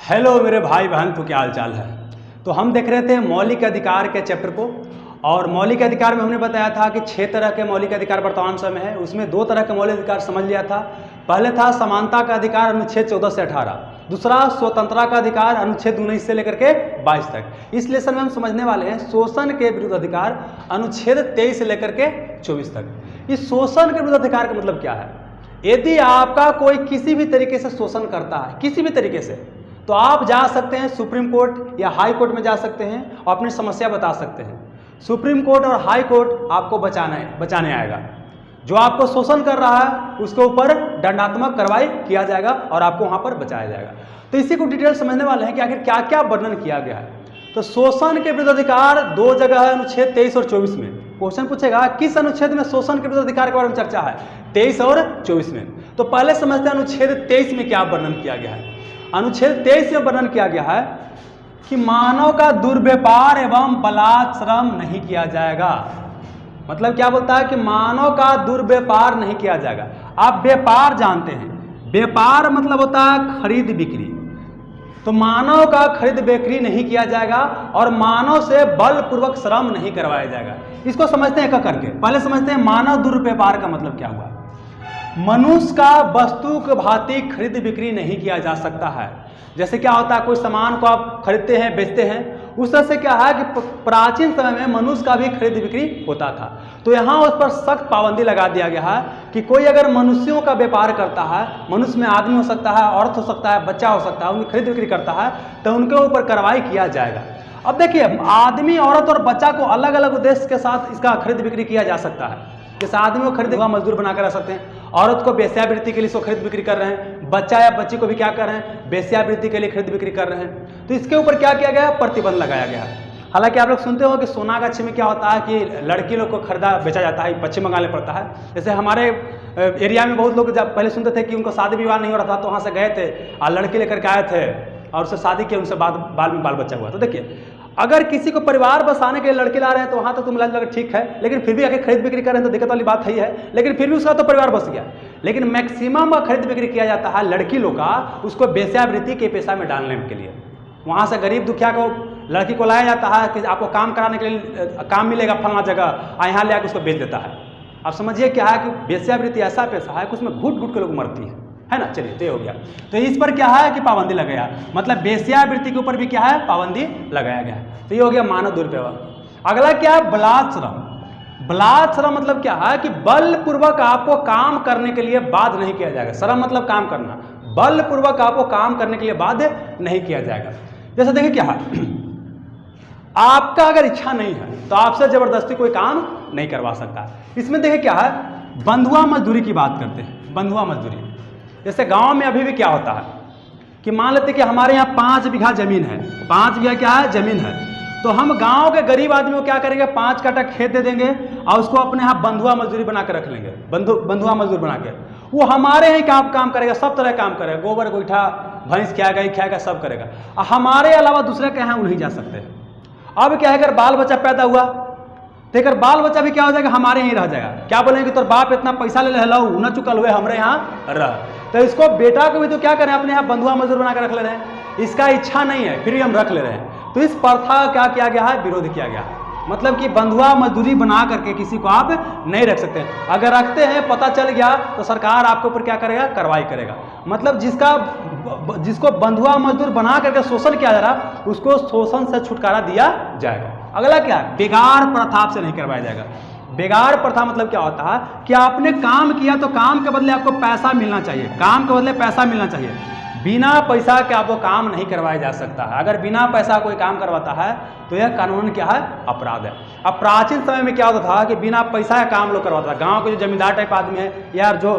Hello मेरे भाई बहन, तो क्या हाल चाल है। तो हम देख रहे थे मौलिक अधिकार के चैप्टर को, और मौलिक अधिकार में हमने बताया था कि 6 तरह के मौलिक अधिकार वर्तमान समय है। उसमें 2 तरह के मौलिक अधिकार समझ लिया था। पहले था समानता का अधिकार अनुच्छेद 14 से 18, दूसरा स्वतंत्रता का अधिकार अनुच्छेद 19 से लेकर के 22 तक। इस लेसन में हम समझने वाले हैं शोषण के विरुद्ध अधिकार अनुच्छेद 23 से लेकर के 24 तक। इस शोषण के विरुद्ध अधिकार का मतलब क्या है? यदि आपका कोई किसी भी तरीके से शोषण करता है, किसी भी तरीके से, तो आप जा सकते हैं सुप्रीम कोर्ट या हाई कोर्ट में जा सकते हैं और अपनी समस्या बता सकते हैं। सुप्रीम कोर्ट और हाई कोर्ट आपको बचाने आएगा। जो आपको शोषण कर रहा है उसके ऊपर दंडात्मक कार्रवाई किया जाएगा और आपको वहां पर बचाया जाएगा। तो इसी को डिटेल समझने वाले हैं कि आखिर क्या क्या वर्णन किया गया है। तो शोषण के विरुद्ध अधिकार 2 जगह है, अनुच्छेद 23 और 24 में। क्वेश्चन पूछेगा किस अनुच्छेद में शोषण के विरुद्ध अधिकार के बारे में चर्चा है? 23 और 24 में। तो पहले समझते हैं अनुच्छेद 23 में क्या वर्णन किया गया है। अनुच्छेद 23 में वर्णन किया गया है कि मानव का दुर्व्यापार एवं बलात्श्रम नहीं किया जाएगा। मतलब क्या बोलता है कि मानव का दुर्व्यापार नहीं किया जाएगा। आप व्यापार जानते हैं, व्यापार मतलब होता है खरीद बिक्री। तो मानव का खरीद बिक्री नहीं किया जाएगा और मानव से बलपूर्वक श्रम नहीं करवाया जाएगा। इसको समझते हैं एक करके। पहले समझते हैं मानव दुर्व्यापार का मतलब क्या हुआ। मनुष्य का वस्तु के भांति खरीद बिक्री नहीं किया जा सकता है। जैसे क्या होता है, कोई सामान को आप खरीदते हैं, बेचते हैं, उस तरह से क्या है कि प्राचीन समय में मनुष्य का भी खरीद बिक्री होता था। तो यहाँ उस पर सख्त पाबंदी लगा दिया गया है कि कोई अगर मनुष्यों का व्यापार करता है, मनुष्य में आदमी हो सकता है, औरत हो सकता है, बच्चा हो सकता है, उनकी खरीद बिक्री करता है, तो उनके ऊपर कार्रवाई किया जाएगा। अब देखिए, आदमी, औरत और बच्चा को अलग अलग उद्देश्य के साथ इसका खरीद बिक्री किया जा सकता है। जैसे आदमी को खरीद हुआ मजदूर बनाकर रख सकते हैं, औरत को वेश्यावृत्ति के लिए इसको खरीद बिक्री कर रहे हैं, बच्चा या बच्ची को भी क्या कर रहे हैं, वेश्यावृत्ति के लिए खरीद बिक्री कर रहे हैं। तो इसके ऊपर क्या किया गया? प्रतिबंध लगाया गया है। हालांकि आप लोग सुनते हो कि सोनागाछी में क्या होता है कि लड़की लोग को खरीदा बेचा जाता है, पश्चिम बंगाल में पड़ता है। जैसे हमारे एरिया में बहुत लोग जब पहले सुनते थे कि उनको शादी विवाह नहीं हो रहा था, तो वहाँ से गए थे और लड़की लेकर के आए थे और उससे शादी किया, उनसे बाल बच्चा हुआ। तो देखिए, अगर किसी को परिवार बसाने के लिए लड़के ला रहे हैं तो वहाँ तो तुम लगा ठीक है, लेकिन फिर भी आगे खरीद बिक्री कर रहे हैं तो दिक्कत वाली बात है। लेकिन फिर भी उसका तो परिवार बस गया। लेकिन मैक्सिमम खरीद बिक्री किया जाता है लड़की लोग का, उसको वेश्यावृत्ति के पेशा में डालने के लिए। वहाँ से गरीब दुखिया को लड़की को लाया जाता है कि आपको काम कराने के लिए काम मिलेगा फलाना जगह, यहाँ ले आकर उसको बेच देता है। आप समझिए क्या है कि वेश्यावृत्ति ऐसा पेशा है कि उसमें घुट घुट के लोग मरती है ना। चलिए, तो हो गया। तो इस पर क्या है कि पाबंदी लगाया, मतलब वेश्यावृत्ति के ऊपर भी क्या है, पाबंदी लगाया गया। तो ये हो गया मानव दुर्व्यवहार। अगला क्या है? बलात्श्रम। बलात्श्रम मतलब क्या है कि बलपूर्वक आपको काम करने के लिए बाध्य नहीं किया जाएगा। श्रम मतलब काम करना, बलपूर्वक आपको काम करने के लिए बाध्य नहीं किया जाएगा। जैसे देखिए क्या है, आपका अगर इच्छा नहीं है तो आपसे जबरदस्ती कोई काम नहीं करवा सकता। इसमें देखिए क्या है, बंधुआ मजदूरी की बात करते हैं। बंधुआ मजदूरी जैसे गांव में अभी भी क्या होता है कि मान लेते कि हमारे यहाँ 5 बीघा जमीन है, 5 बीघा क्या है, जमीन है। तो हम गांव के गरीब आदमी को क्या करेंगे, 5 कट्ठा खेत दे देंगे और उसको अपने यहाँ बंधुआ मजदूरी बना के रख लेंगे। बंधुआ मजदूर बना के वो हमारे यहाँ काम करेगा, सब तरह काम करेगा, गोबर गोईठा, भैंस खाएगा, ही खाएगा, सब करेगा। हमारे अलावा दूसरे के यहाँ वो नहीं जा सकते। अब क्या है, अगर बाल बच्चा पैदा हुआ तो अगर बाल बच्चा भी क्या हो जाएगा, हमारे यहीं रह जाएगा। क्या बोलेंगे कि तोर बाप इतना पैसा ले लो न चुकल हुए, हमरे यहाँ रह। तो इसको बेटा को भी तो क्या करें, अपने यहाँ बंधुआ मजदूर बना कर रख ले रहे हैं। इसका इच्छा नहीं है फिर भी हम रख ले रहे हैं। तो इस प्रथा का क्या किया गया है, विरोध किया गया है। मतलब कि बंधुआ मजदूरी बना करके किसी को आप नहीं रख सकते। अगर रखते हैं, पता चल गया तो सरकार आपके ऊपर क्या करेगा, कार्रवाई करेगा। मतलब जिसको बंधुआ मजदूर बना करके शोषण किया जा रहा, उसको शोषण से छुटकारा दिया जाएगा। अगला क्या है, बेगार प्रथा आपसे नहीं करवाया जाएगा। बेगार प्रथा मतलब क्या होता है कि आपने काम किया तो काम के बदले आपको पैसा मिलना चाहिए, काम के बदले पैसा मिलना चाहिए। बिना पैसा के आपको काम नहीं करवाया जा सकता है। अगर बिना पैसा कोई काम करवाता है तो यह कानून क्या है, अपराध है। अब प्राचीन समय में क्या होता था कि बिना पैसा का काम लोग करवाता था। गांव के जो जमींदार टाइप आदमी है या जो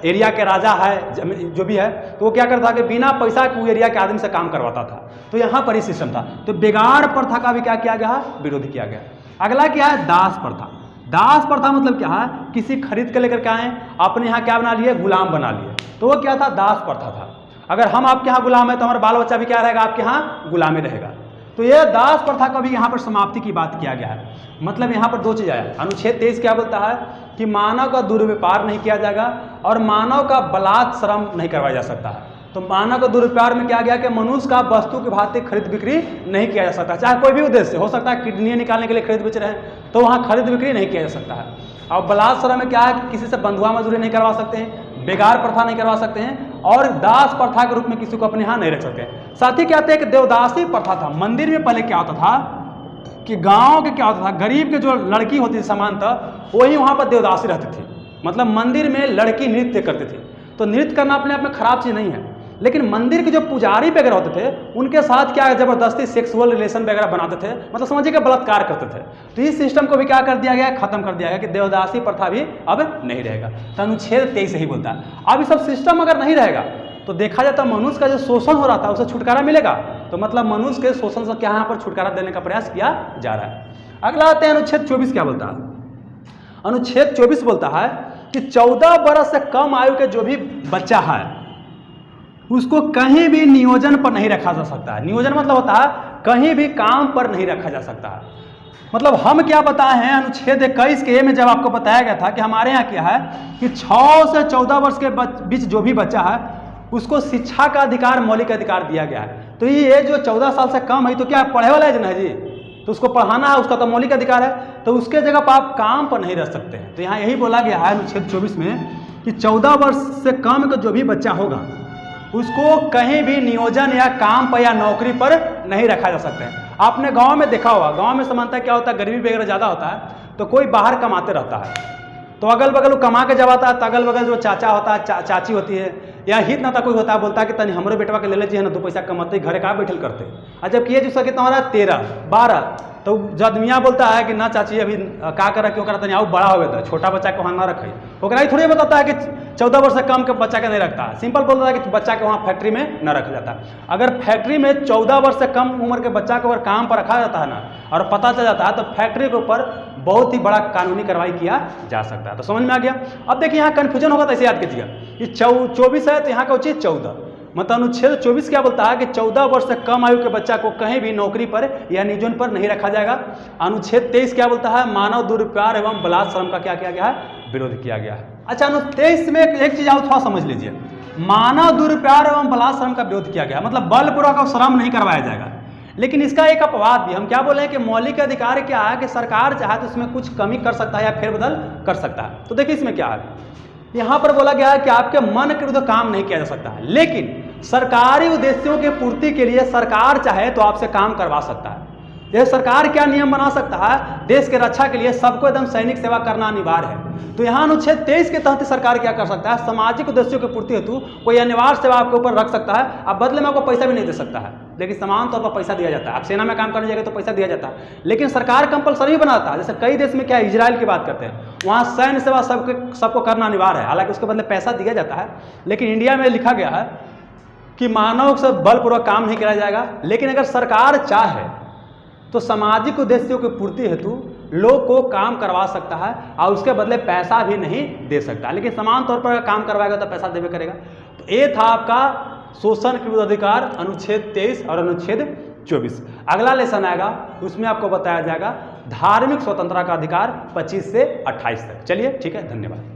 एरिया के राजा है, जो भी है, तो वो क्या करता था कि बिना पैसा के वो एरिया के आदमी से काम करवाता था। तो यहाँ पर ही सिस्टम था। तो बेगार प्रथा का भी क्या किया गया, विरोध किया गया। अगला क्या है, दास प्रथा। दास प्रथा मतलब क्या है, किसी खरीद के लेकर के आए, अपने यहाँ क्या बना लिए, गुलाम बना लिए। तो वो क्या था, दास प्रथा था। अगर हम आपके यहाँ गुलाम है तो हमारा बाल बच्चा भी क्या रहेगा, आपके यहाँ गुलामी रहेगा। तो यह दास प्रथा का भी यहाँ पर समाप्ति की बात किया गया है। मतलब यहाँ पर 2 चीज़ आया। अनुच्छेद 23 क्या बोलता है कि मानव का दुर्व्यापार नहीं किया जाएगा और मानव का बलात्श्रम नहीं करवाया जा सकता है। तो मानव के दुरुपयोग में क्या गया कि मनुष्य का वस्तु की भांति खरीद बिक्री नहीं किया जा सकता, चाहे कोई भी उद्देश्य हो सकता है, किडनी निकालने के लिए खरीद बेच रहे हैं तो वहाँ खरीद बिक्री नहीं किया जा सकता है। और बलात्कार में क्या है कि किसी से बंधुआ मजदूरी नहीं करवा सकते हैं, बेगार प्रथा नहीं करवा सकते हैं, और दास प्रथा के रूप में किसी को अपने यहाँ नहीं रख सकते। साथ ही कहते हैं कि देवदासी प्रथा था। मंदिर में पहले क्या होता था कि गाँव के क्या होता था, गरीब के जो लड़की होती थी सामान्यतः वही वहाँ पर देवदासी रहती थी। मतलब मंदिर में लड़की नृत्य करती थी। तो नृत्य करना अपने आप में खराब चीज़ नहीं है, लेकिन मंदिर के जो पुजारी वगैरह होते थे उनके साथ क्या जबरदस्ती सेक्सुअल रिलेशन वगैरह बनाते थे, मतलब समझिए कि बलात्कार करते थे। तो इस सिस्टम को भी क्या कर दिया गया, खत्म कर दिया गया कि देवदासी प्रथा भी अब नहीं रहेगा। तो अनुच्छेद 23 ही बोलता है अब ये सब सिस्टम अगर नहीं रहेगा तो देखा जाता है मनुष्य का जो शोषण हो रहा था उसे छुटकारा मिलेगा। तो मतलब मनुष्य के शोषण से क्या यहाँ पर छुटकारा देने का प्रयास किया जा रहा है। अगला आते हैं अनुच्छेद 24 क्या बोलता है। अनुच्छेद 24 बोलता है कि 14 वर्ष से कम आयु के जो भी बच्चा है उसको कहीं भी नियोजन पर नहीं रखा जा सकता है। नियोजन मतलब होता है कहीं भी काम पर नहीं रखा जा सकता है। मतलब हम क्या बताए हैं अनुच्छेद 21 के में जब आपको बताया गया था कि हमारे यहाँ क्या है कि 6 से 14 वर्ष के बीच जो भी बच्चा है उसको शिक्षा का अधिकार, मौलिक अधिकार दिया गया है। तो ये जो 14 साल से कम है तो क्या पढ़े वाला है ना जी, तो उसको पढ़ाना है, उसका तो मौलिक अधिकार है। तो उसके जगह पर आप काम पर नहीं रह सकते हैं। तो यहाँ यही बोला गया है अनुच्छेद 24 में कि 14 वर्ष से कम का जो भी बच्चा होगा उसको कहीं भी नियोजन या काम पर या नौकरी पर नहीं रखा जा सकता है। आपने गांव में देखा होगा, गांव में समानता क्या होता है, गरीबी वगैरह ज़्यादा होता है तो कोई बाहर कमाते रहता है तो अगल बगल वो कमा के जब आता है तो अगल बगल जो चाचा होता है, चाची होती है या हित नाता कोई होता है, बोलता है कि तनी हमरो बेटवा के ले लीजिए ना, 2 पैसा कमाते घर का बैठल करते। और जब किए जिसका कितना हो रहा है 13 12 तो जब मियाँ बोलता है कि ना चाची अभी का करा क्यों करा, तनी आओ बड़ा हो गया, छोटा बच्चा को वहाँ ना रखे। ओकरा ही थोड़ी बताता है कि 14 वर्ष से कम के बच्चा के नहीं रखता है। सिंपल बोलता है कि बच्चा के वहाँ फैक्ट्री में न रखा जाता। अगर फैक्ट्री में 14 वर्ष से कम उम्र के बच्चा को अगर काम पर रखा जाता है ना और पता चल जाता है तो फैक्ट्री के ऊपर बहुत ही बड़ा कानूनी कार्रवाई किया जा सकता है। तो समझ में आ गया। अब देखिए यहाँ कन्फ्यूजन होगा तो ऐसे याद कीजिएगा, ये 24 है तो यहाँ का उचित 14, मतलब अनुच्छेद 24 क्या बोलता है कि 14 वर्ष से कम आयु के बच्चा को कहीं भी नौकरी पर या नियोजन पर नहीं रखा जाएगा। अनुच्छेद 23 क्या बोलता है, मानव दुरुपयोग एवं बलात्कार श्रम का क्या किया गया है, विरोध किया गया है। अच्छा, अनुच्छेद 23 में एक चीज आप थोड़ा समझ लीजिए, मानव दुरुपयोग एवं बलात्कार श्रम का विरोध किया गया, मतलब बलपूर्वक श्रम नहीं करवाया जाएगा। लेकिन इसका एक अपवाद भी, हम क्या बोले हैं कि मौलिक अधिकार क्या है कि सरकार चाहे तो उसमें कुछ कमी कर सकता है या फेरबदल कर सकता है। तो देखिए इसमें क्या है, यहाँ पर बोला गया है कि आपके मन के विरुद्ध काम नहीं किया जा सकता है, लेकिन सरकारी उद्देश्यों की पूर्ति के लिए सरकार चाहे तो आपसे काम करवा सकता है। यह सरकार क्या नियम बना सकता है, देश के रक्षा के लिए सबको एकदम सैनिक सेवा करना अनिवार्य है। तो यहाँ अनुच्छेद 23 के तहत सरकार क्या कर सकता है, सामाजिक उद्देश्यों की पूर्ति हेतु कोई अनिवार्य सेवा आपके ऊपर रख सकता है। अब बदले में आपको पैसा भी नहीं दे सकता है, लेकिन समान तौर पर पैसा दिया जाता है। आप सेना में काम करने जाएंगे तो पैसा दिया जाता है, लेकिन सरकार कंपलसरी बनाता है। जैसे कई देश में क्या है, इजराइल की बात करते हैं, वहाँ सैन्य सेवा सबको करना अनिवार्य है, हालांकि उसके बदले पैसा दिया जाता है। लेकिन इंडिया में लिखा गया है कि मानव से बलपूर्वक काम नहीं किया जाएगा, लेकिन अगर सरकार चाहे तो सामाजिक उद्देश्यों की पूर्ति हेतु लोग को काम करवा सकता है और उसके बदले पैसा भी नहीं दे सकता, लेकिन समान तौर पर काम करवाएगा तो पैसा देवे करेगा। तो ये था आपका शोषण के विरुद्ध अधिकार अनुच्छेद 23 और अनुच्छेद 24। अगला लेसन आएगा उसमें आपको बताया जाएगा धार्मिक स्वतंत्रता का अधिकार 25 से 28 तक। चलिए ठीक है, धन्यवाद।